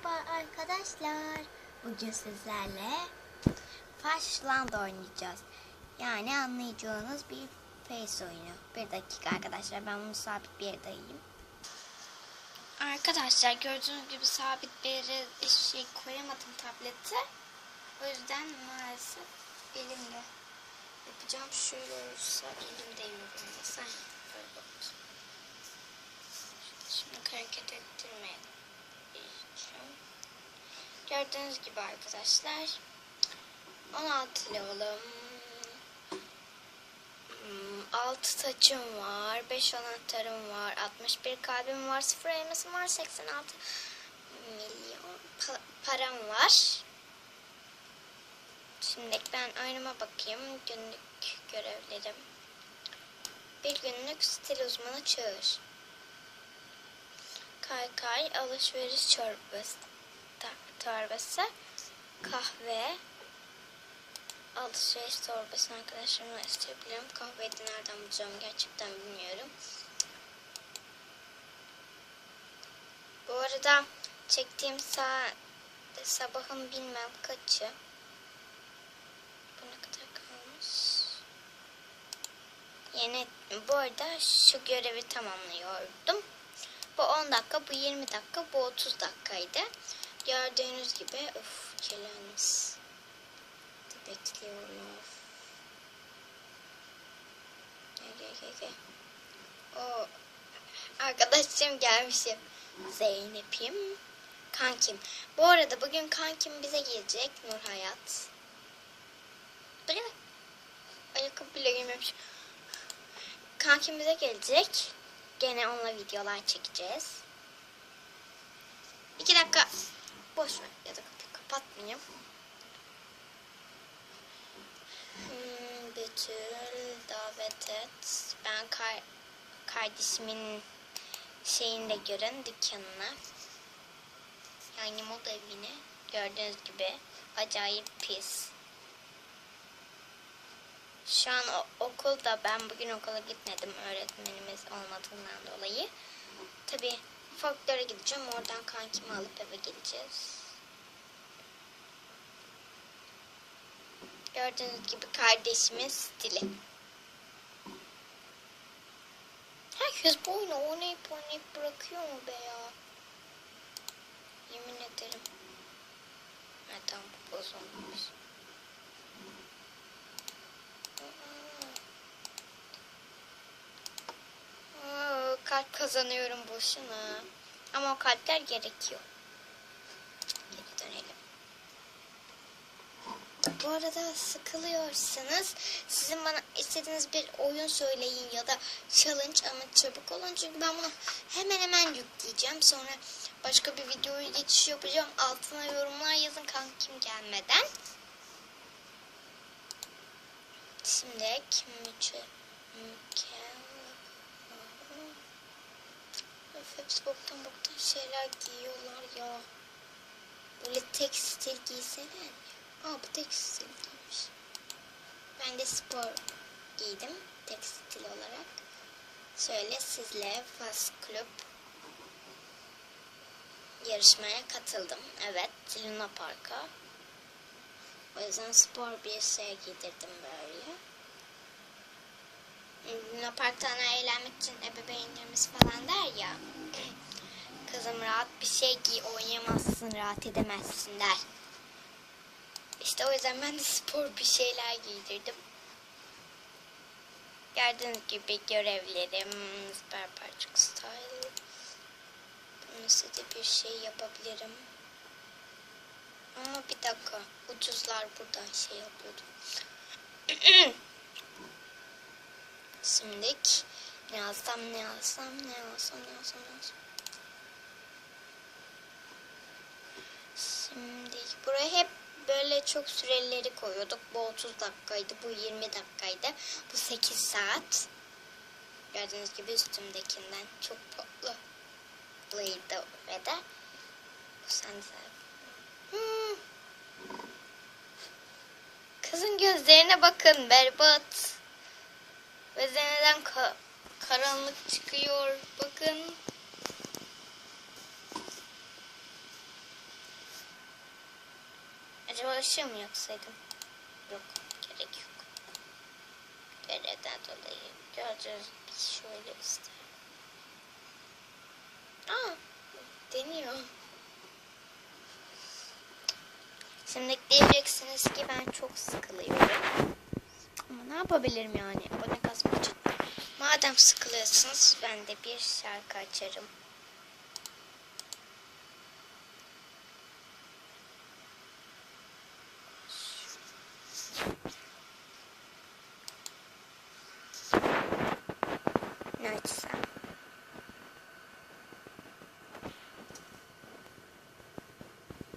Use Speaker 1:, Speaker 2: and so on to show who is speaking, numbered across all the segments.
Speaker 1: Merhaba arkadaşlar. Bugün sizlerle Flashland oynayacağız. Yani anlayacağınız bir face oyunu. Bir dakika arkadaşlar, ben bunu sabit bir yerdeyim. Arkadaşlar gördüğünüz gibi sabit bir yere koyamadım tablete. O yüzden maalesef elimle yapacağım. Şöyle olursa elimde yorulmasa. Böyle bakayım. Şimdi hareket ettirmeye geçeceğim. Gördüğünüz gibi arkadaşlar 16 level'ım, 6 taçım var, 5 anahtarım var, 61 kalbim var, 0 elmasım var, 86 milyon param var. Şimdi ben oyunuma bakayım. Günlük görevlerim. Bir günlük stil uzmanı çağır. Kaykay alışveriş torbası, kahve, alışveriş torbasını arkadaşlarımla isteyebilirim. Kahveyi de nereden bulacağım gerçekten bilmiyorum. Bu arada çektiğim saat sabahın bilmem kaçı. Bu ne kadar kalmış? Bu arada şu görevi tamamlıyordum. Bu 10 dakika, bu 20 dakika, bu 30 dakikaydı. Gördüğünüz gibi kelenimiz bekliyorlar. Gel. O arkadaşım gelmişim. Zeynep'im. Kankim. Bu arada bugün kankim bize gelecek. Nur Hayat. Böyle mi? Ayakkabı bile giymemiş. Kankim bize gelecek. Gene onunla videolar çekeceğiz. 2 dakika boş ver ya da kapatmayayım. Betül davet et. Ben kardeşimin şeyini de görün, dükkanına. Yani moda evini. Gördüğünüz gibi acayip pis. Şu an okulda, ben bugün okula gitmedim öğretmenimiz olmadığından dolayı. Tabii folklora gideceğim, oradan kankimi alıp eve geleceğiz. Gördüğünüz gibi kardeşimin stili. Herkes bu oyunu oynayıp bırakıyor mu be ya? Yemin ederim. Tamam, bu bozulmuş. Kalp kazanıyorum boşuna. Ama o kalpler gerekiyor. Geri dönelim. Bu arada sıkılıyorsanız sizin bana istediğiniz bir oyun söyleyin ya da challenge, ama çabuk olun. Çünkü ben bunu hemen yükleyeceğim. Sonra başka bir videoyu geçiş yapacağım. Altına yorumlar yazın kankim gelmeden. Şimdi hepsi boktan şeyler giyiyorlar ya. Böyle tekstil giysene. Bu tekstil giymiş. Ben de spor giydim tekstil olarak. Şöyle sizle Fast Club yarışmaya katıldım. Evet, Luna Park'a. O yüzden spor bir şey giydirdim böyle. Luna Park'tan eğlenmek için ebeveynlerimiz falan der ya. Kızım rahat bir şey giy, oynayamazsın, rahat edemezsin der. İşte o yüzden ben de spor bir şeyler giydirdim. Gördüğünüz gibi görevlerim süper parçık style. Bunun size bir şey yapabilirim. Ama bir dakika, ucuzlar buradan şey yapıyordum. Şimdi ne alsam. Şimdi buraya hep böyle çok süreleri koyuyorduk. Bu 30 dakikaydı, bu 20 dakikaydı, bu 8 saat. Gördüğünüz gibi üstümdekinden çok pahalıydı ve de bu sensör. Kızın gözlerine bakın, berbat. Ve neden karanlık çıkıyor, bakın. Acaba ışığı mı yaksaydım? Yok, gerek yok. Görevden dolayı göreceğiz. Şöyle isterim. Aa, deniyor. Şimdi diyeceksiniz ki ben çok sıkılıyorum. Ama ne yapabilirim yani? Abone kasmak için. Madem sıkılıyorsunuz ben de bir şarkı açarım. Ne açsam?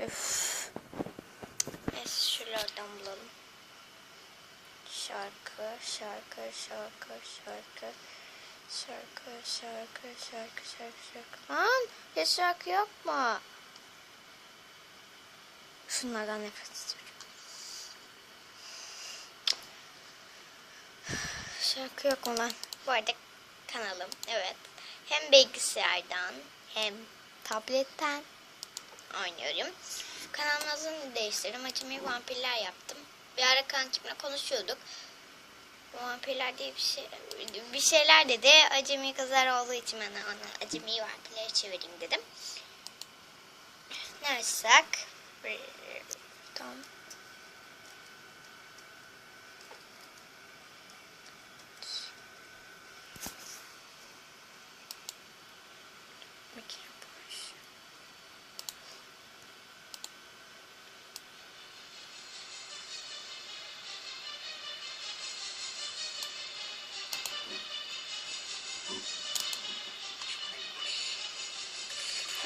Speaker 1: Üff. Neyse şuralardan bulalım. Şarkı. Lan bir şarkı yok mu? Şunlardan nefret ediyorum. Şarkı yok mu lan? Bu arada kanalım, evet. Hem bilgisayardan hem tabletten oynuyorum. Kanalın adını değiştirdim. Acemi vampirler yaptım. Bir ara kankimle konuşuyorduk. Vampirler diye bir şeyler dedi. Acemi kızlar olduğu için ben onu acemi vampirleri çevireyim dedim. Ne açsak? Tamam.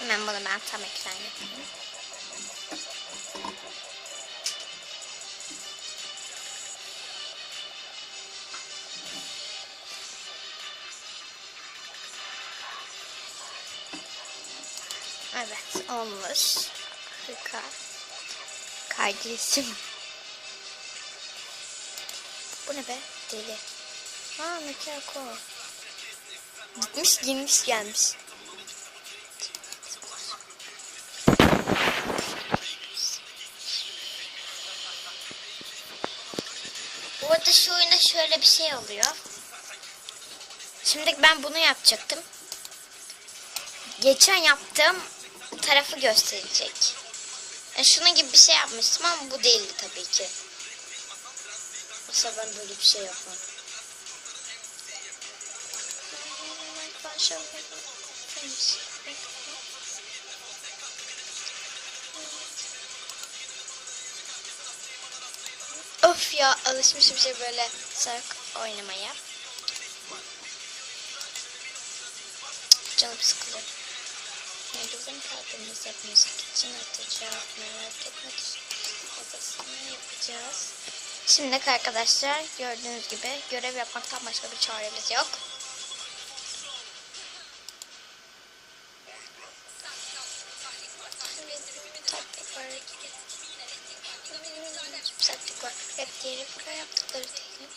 Speaker 1: Hemen bunu ben tam ekran yapayım. Evet, olmuş. Harika. Kardeşim. Bu ne be? Deli. Aa, Mekako. Gitmiş, girmiş, gelmiş. Bu arada şu oyunda şöyle bir şey oluyor. Şimdi ben bunu yapacaktım. Geçen yaptığım tarafı gösterecek. Şunun gibi bir şey yapmıştım ama bu değildi tabii ki. Mesela ben böyle bir şey yapmam. Of ya, alışmışım şey böyle sarık oynamaya. Canım sıkılıyor. Bizim kalbimiz hep müzik için atacak. Merak etme, fazlasını yapacağız. Şimdi arkadaşlar gördüğünüz gibi görev yapmaktan başka bir çaremiz yok. Hep diğeri buraya yaptıkları değil.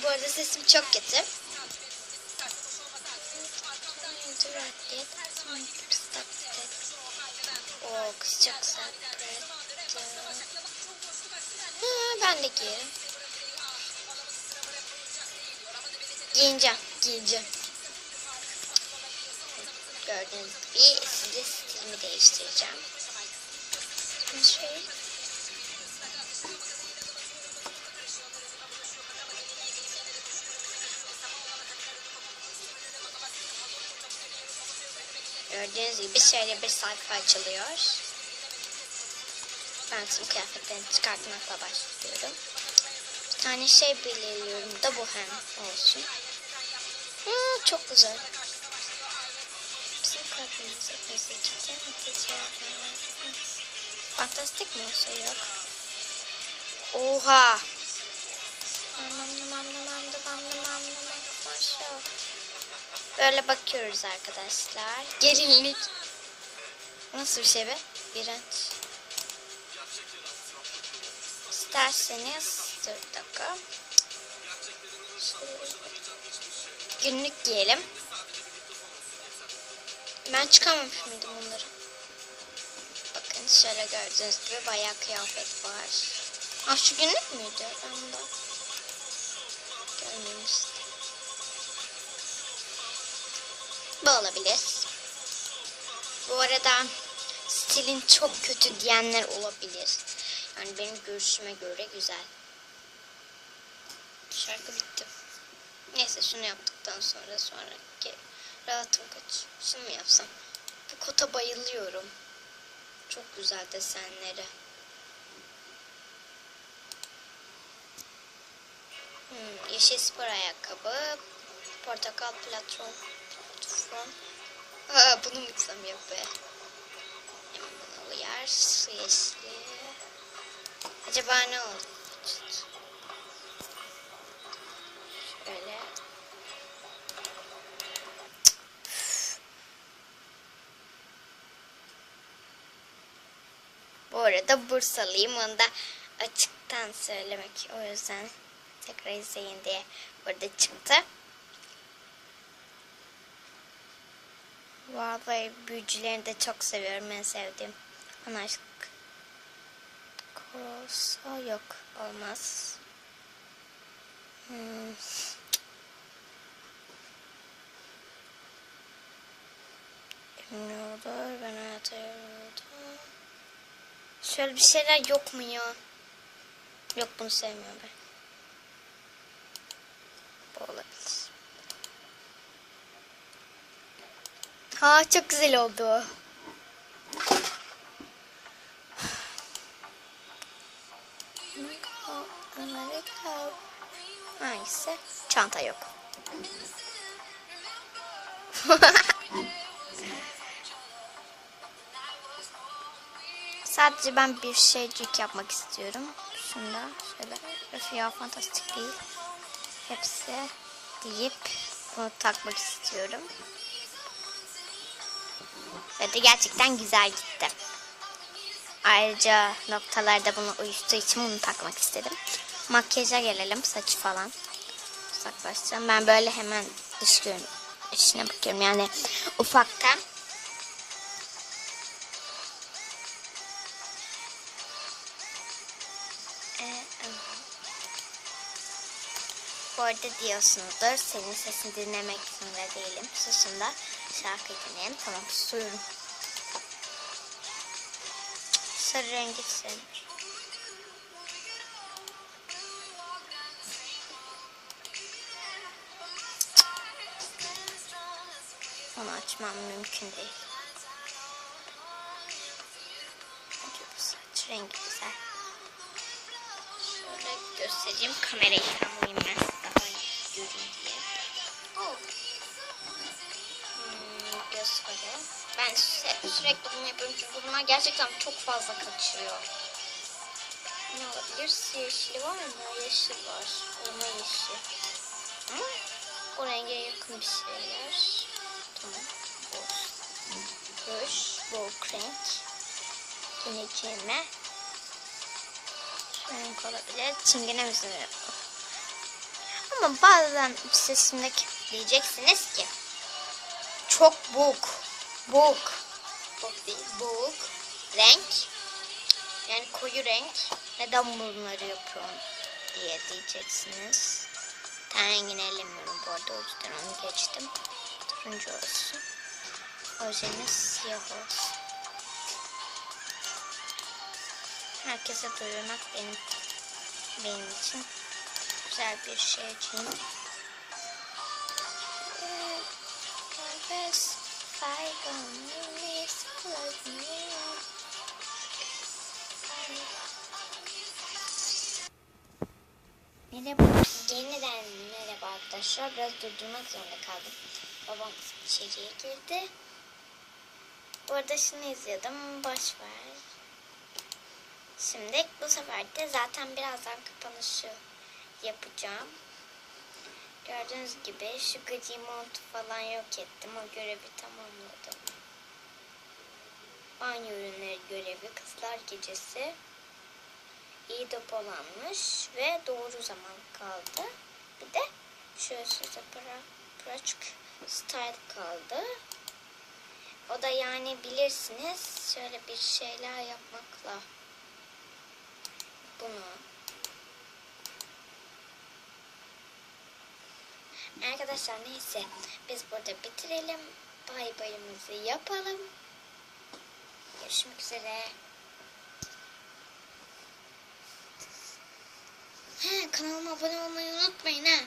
Speaker 1: Bu arada sesim çok kötü. O kızacaksa ben de giyerim. Giyineceğim. Gördüğünüz gibi size stilimi değiştireceğim. Şöyle. Gördüğünüz gibi şöyle bir sayfa açılıyor. Ben tüm kıyafetlerini çıkartmakla başlıyorum. Bir tane şey belirliyorum da bu hem olsun. Çok güzel. Bizim kalbimize gözükeceğim. Fantastik mi olsa yok. Oha. Böyle bakıyoruz arkadaşlar. Gelinlik. Nasıl bir şey be? İğrenç. İsterseniz dur bir dakika. Günlük giyelim. Ben çıkamamış mıydım bunları? Şöyle gördüğünüz gibi bayağı kıyafet var. Ah, şu günlük müydü? Ben de görmemiştim. Bu olabilir. Bu arada stilin çok kötü diyenler olabilir. Yani benim görüşüme göre güzel. Şarkı bitti. Neyse, şunu yaptıktan sonraki rahatım kaç. Şunu mu yapsam? Bu kota bayılıyorum. Çok güzel desenleri. Yeşil spor ayakkabı. Portakal platform. Bunu mu gitsem yok be. Hemen buna uyar. Su yeşili. Acaba ne oldu? Şöyle. Bu arada Bursalıyım. Onu da açıktan söylemek. O yüzden tekrar izleyin diye burada çıktı. Vallahi büyücülerini de çok seviyorum. En sevdiğim. Anlaştık. Korosa yok. Olmaz. Bilmiyorlar. Ben hayata yoruldım. Şöyle bir şeyler yok mu ya? Yok, bunu sevmiyorum ben. Bu olabilir. Ha, çok güzel oldu. Hangisi? Çanta yok. Sadece ben bir şeycik yapmak istiyorum. Şunda şöyle. Öf ya, fantastik değil. Hepsi deyip bunu takmak istiyorum. Ve de gerçekten güzel gitti. Ayrıca noktalarda bunu uyuştuğu için bunu takmak istedim. Makyaja gelelim. Saçı falan uzaklaşacağım. Ben böyle hemen dış görünüşüne bakıyorum. Yani ufaktan. Bu arada diyorsunuzdur, senin sesini dinlemek zorunda değilim. Susun da şarkı dinleyelim. Tamam, susuyorum. Sarı rengi sevmiş. Onu açmam mümkün değil. Çünkü bu saç rengi güzel. Şöyle göstereyim. Kamerayı tamlayayım ben daha iyi görün diye. Göz farı. Ben sürekli bunu yapıyorum çünkü bunlar gerçekten çok fazla kaçıyor. Ne olabilir? Yeşili var mı? Yeşil var. Olma yeşil. Ama o renge yakın bir şeyler. Tamam. Ruj, bold renk. Geleceğime. Şu renk olabilir. Çingene müziği. Ama bazen sesimdeki diyeceksiniz ki çok boğuk değil, boğuk renk, yani koyu renk, neden bunları yapıyorum diye diyeceksiniz. Ten rengini ellemiyorum bu arada, o yüzden onu geçtim. Turuncu olsun, ojeniz siyah olsun. Herkese duyurmak benim için güzel bir şeyciğim. Merhaba. Yeniden merhaba arkadaşlar. Biraz durdurmak zorunda kaldım. Babam içeriye girdi. Bu arada şunu izliyordum. Boş ver. Şimdi bu sefer de zaten birazdan kapanışı yapacağım. Gördüğünüz gibi şu gıcı montu falan yok ettim. O görevi tamamladım. Banyo ürünleri görevi, kızlar gecesi iyi depolanmış ve doğru zaman kaldı. Bir de şöyle size praçık style kaldı. O da yani bilirsiniz şöyle bir şeyler yapmakla. Bunu. Arkadaşlar neyse biz burada bitirelim. Bay bayımızı yapalım. Görüşmek üzere. Kanalıma abone olmayı unutmayın ha.